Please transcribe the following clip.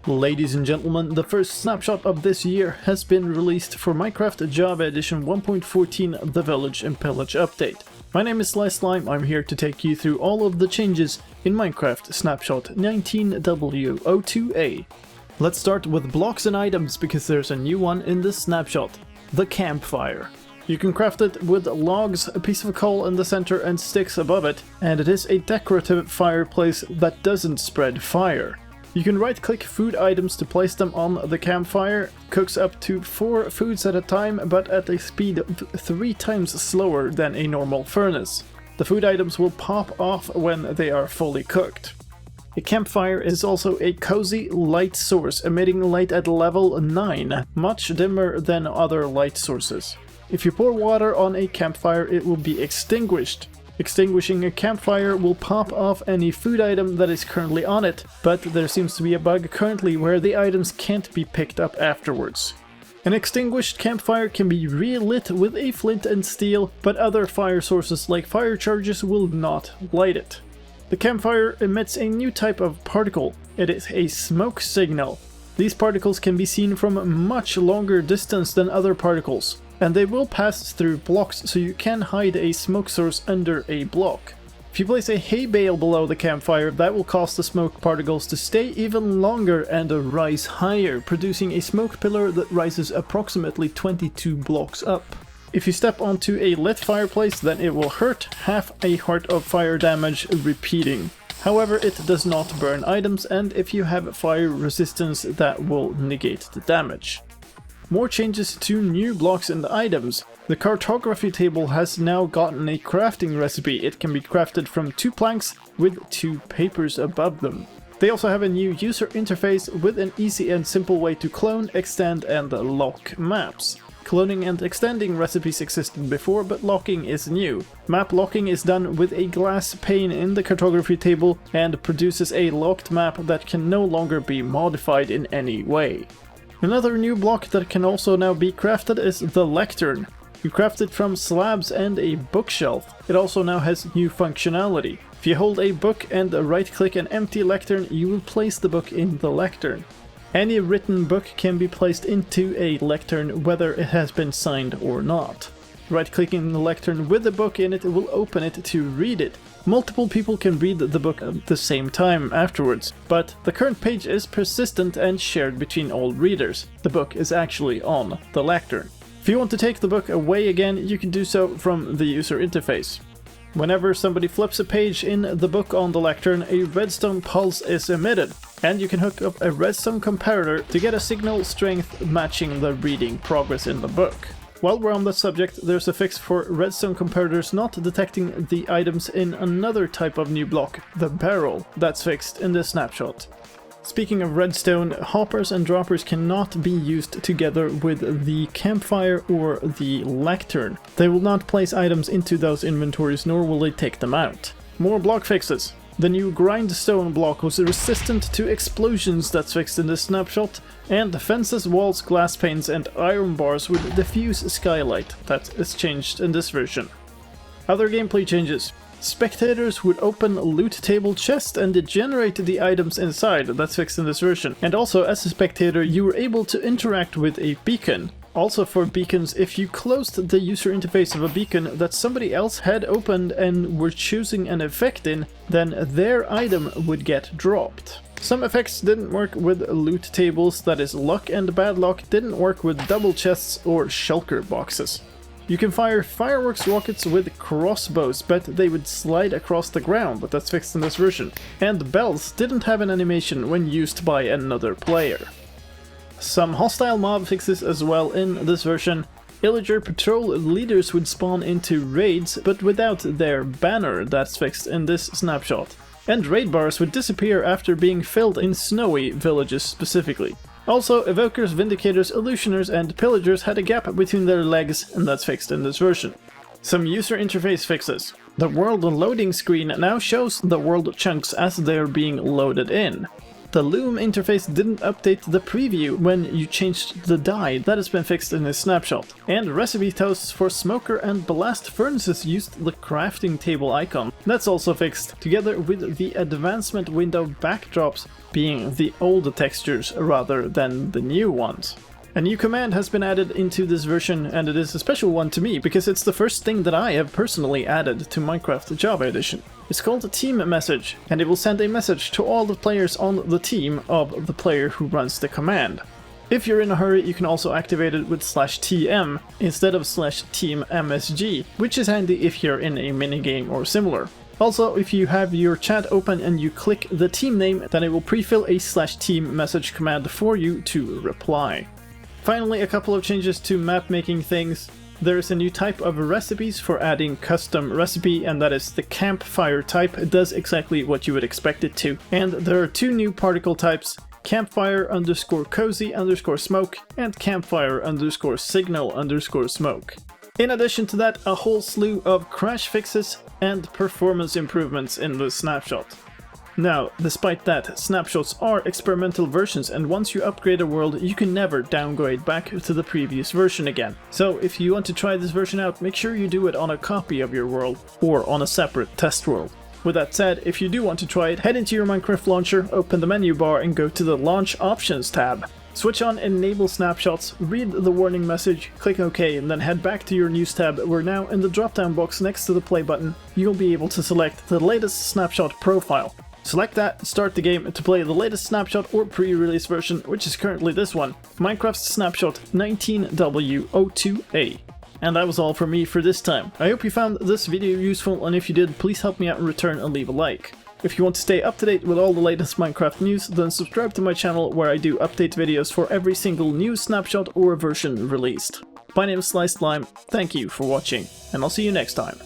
Ladies and gentlemen, the first snapshot of this year has been released for Minecraft Java Edition 1.14, the Village and Pillage update. My name is slicedlime, I'm here to take you through all of the changes in Minecraft Snapshot 19w02a. Let's start with blocks and items because there's a new one in this snapshot, the Campfire. You can craft it with logs, a piece of coal in the center and sticks above it, and it is a decorative fireplace that doesn't spread fire. You can right-click food items to place them on the campfire, cooks up to 4 foods at a time but at a speed 3 times slower than a normal furnace. The food items will pop off when they are fully cooked. A campfire is also a cozy light source, emitting light at level 9, much dimmer than other light sources. If you pour water on a campfire, it will be extinguished. Extinguishing a campfire will pop off any food item that is currently on it, but there seems to be a bug currently where the items can't be picked up afterwards. An extinguished campfire can be relit with a flint and steel, but other fire sources like fire charges will not light it. The campfire emits a new type of particle. It is a smoke signal. These particles can be seen from a much longer distance than other particles, and they will pass through blocks, so you can hide a smoke source under a block. If you place a hay bale below the campfire, that will cause the smoke particles to stay even longer and rise higher, producing a smoke pillar that rises approximately 22 blocks up. If you step onto a lit fireplace, then it will hurt half a heart of fire damage repeating. However, it does not burn items, and if you have fire resistance, that will negate the damage. More changes to new blocks and items. The Cartography Table has now gotten a crafting recipe. It can be crafted from 2 planks with 2 papers above them. They also have a new user interface with an easy and simple way to clone, extend and lock maps. Cloning and extending recipes existed before, but locking is new. Map locking is done with a glass pane in the Cartography Table and produces a locked map that can no longer be modified in any way. Another new block that can also now be crafted is the Lectern. You craft it from slabs and a bookshelf. It also now has new functionality. If you hold a book and right-click an empty lectern, you will place the book in the lectern. Any written book can be placed into a lectern whether it has been signed or not. Right-clicking the lectern with the book in it will open it to read it. Multiple people can read the book at the same time afterwards, but the current page is persistent and shared between all readers. The book is actually on the lectern. If you want to take the book away again, you can do so from the user interface. Whenever somebody flips a page in the book on the lectern, a redstone pulse is emitted, and you can hook up a redstone comparator to get a signal strength matching the reading progress in the book. While we're on the subject, there's a fix for redstone comparators not detecting the items in another type of new block, the barrel, that's fixed in this snapshot. Speaking of redstone, hoppers and droppers cannot be used together with the campfire or the lectern. They will not place items into those inventories, nor will they take them out. More block fixes. The new grindstone block was resistant to explosions, that's fixed in this snapshot, and fences, walls, glass panes and iron bars with diffuse skylight, that is changed in this version. Other gameplay changes. Spectators would open loot table chest and generate the items inside, that's fixed in this version. And also, as a spectator, you were able to interact with a beacon. Also for beacons, if you closed the user interface of a beacon that somebody else had opened and were choosing an effect in, then their item would get dropped. Some effects didn't work with loot tables, that is, luck and bad luck didn't work with double chests or shulker boxes. You can fire fireworks rockets with crossbows, but they would slide across the ground, but that's fixed in this version. And bells didn't have an animation when used by another player. Some hostile mob fixes as well in this version. Illager patrol leaders would spawn into raids, but without their banner, that's fixed in this snapshot. And raid bars would disappear after being filled in snowy villages specifically. Also, evokers, vindicators, illusioners and pillagers had a gap between their legs, and that's fixed in this version. Some user interface fixes. The world loading screen now shows the world chunks as they're being loaded in. The loom interface didn't update the preview when you changed the dye. That has been fixed in this snapshot. And recipe toasts for smoker and blast furnaces used the crafting table icon. That's also fixed, together with the advancement window backdrops being the old textures rather than the new ones. A new command has been added into this version, and it is a special one to me because it's the first thing that I have personally added to Minecraft Java Edition. It's called a team message, and it will send a message to all the players on the team of the player who runs the command. If you're in a hurry, you can also activate it with /tm instead of /teammsg, which is handy if you're in a minigame or similar. Also, if you have your chat open and you click the team name, then it will pre-fill a /team message command for you to reply. Finally, a couple of changes to map making things. There is a new type of recipes for adding custom recipe, and that is the campfire type. It does exactly what you would expect it to. And there are two new particle types, campfire_cozy_smoke and campfire_signal_smoke. In addition to that, a whole slew of crash fixes and performance improvements in the snapshot. Now, despite that, snapshots are experimental versions, and once you upgrade a world, you can never downgrade back to the previous version again. So if you want to try this version out, make sure you do it on a copy of your world, or on a separate test world. With that said, if you do want to try it, head into your Minecraft launcher, open the menu bar and go to the Launch Options tab. Switch on Enable Snapshots, read the warning message, click OK, and then head back to your News tab, where now in the drop-down box next to the play button, you'll be able to select the latest snapshot profile. Select that, start the game to play the latest snapshot or pre-release version, which is currently this one, Minecraft Snapshot 19w02a. And that was all from me for this time. I hope you found this video useful, and if you did, please help me out in return and leave a like. If you want to stay up to date with all the latest Minecraft news, then subscribe to my channel where I do update videos for every single new snapshot or version released. My name is slicedlime, thank you for watching, and I'll see you next time.